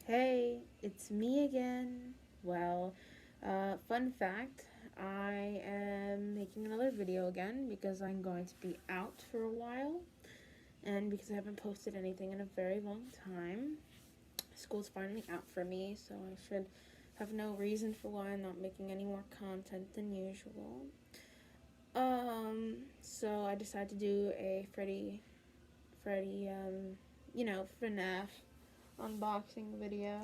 Hey, it's me again. Well, fun fact, I am making another video again because I'm going to be out for a while and because I haven't posted anything in a very long time. School's finally out for me, so I should have no reason for why I'm not making any more content than usual. So I decided to do a Freddy, FNAF unboxing video.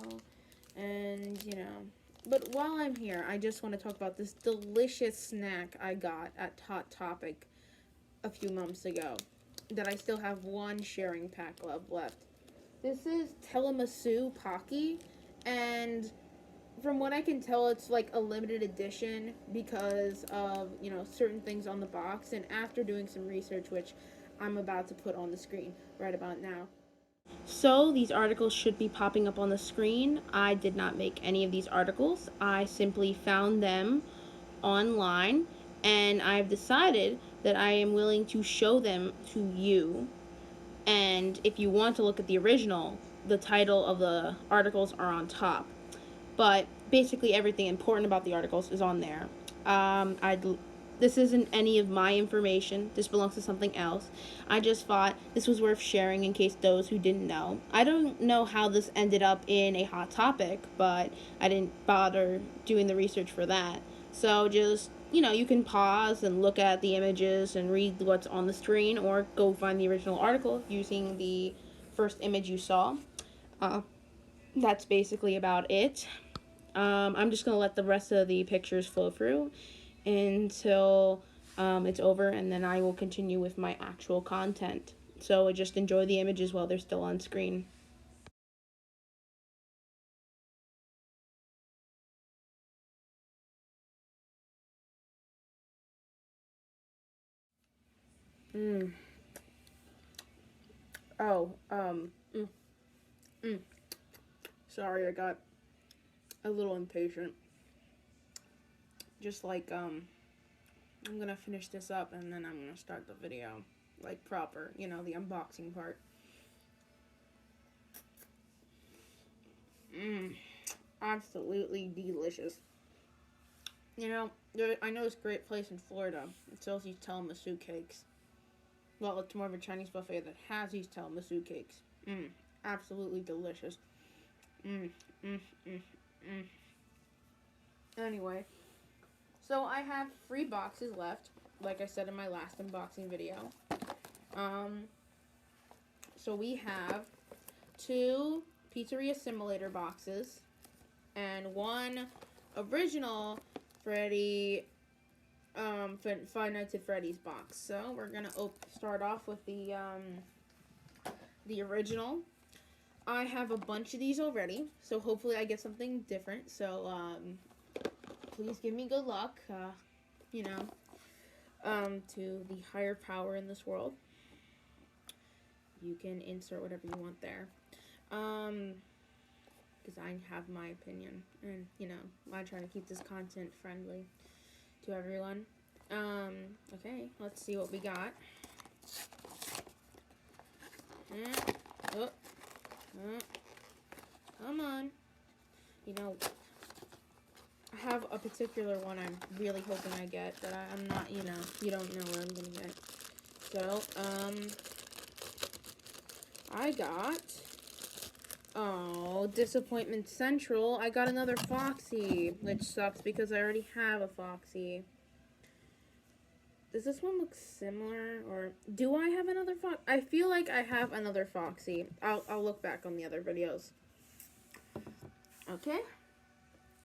And, but while I'm here, I just want to talk about this delicious snack I got at Hot Topic a few months ago that I still have one sharing pack left. This is tiramisu Pocky, and from what I can tell, it's like a limited edition because of, certain things on the box. And after doing some research, which I'm about to put on the screen right about now. So these articles should be popping up on the screen. I did not make any of these articles. I simply found them online and I've decided that I am willing to show them to you. And if you want to look at the original, the title of the articles are on top. But basically everything important about the articles is on there. This isn't any of my information. This belongs to something else. I just thought this was worth sharing in case those who didn't know. I don't know how this ended up in a hot topic, but I didn't bother doing the research for that. So just, you can pause and look at the images and read what's on the screen, or go find the original article using the first image you saw. That's basically about it. I'm just going to let the rest of the pictures flow through until it's over, and then I will continue with my actual content. So just enjoy the images while they're still on screen. Mm. Oh, sorry, I got a little impatient. Just like, I'm gonna finish this up and then I'm gonna start the video, like proper, the unboxing part. Absolutely delicious. I know this great place in Florida. It sells these tiramisu cakes. Well, it's more of a Chinese buffet that has these tiramisu cakes. Absolutely delicious. Mm, mm, mm, mm. Anyway, so I have 3 boxes left, like I said in my last unboxing video. Um, so we have 2 Pizzeria Simulator boxes and 1 original Freddy, Five Nights at Freddy's box. So we're gonna start off with the original. I have a bunch of these already, so hopefully I get something different. So please give me good luck. To the higher power in this world. You can insert whatever you want there. Because I have my opinion, and I try to keep this content friendly to everyone. Okay, let's see what we got. Come on. I have a particular one I'm really hoping I get, but I'm not, you don't know what I'm gonna get. So, I got, Disappointment Central. I got another Foxy, which sucks because I already have a Foxy. Does this one look similar, or do I have another Foxy? I feel like I have another Foxy. I'll look back on the other videos. Okay,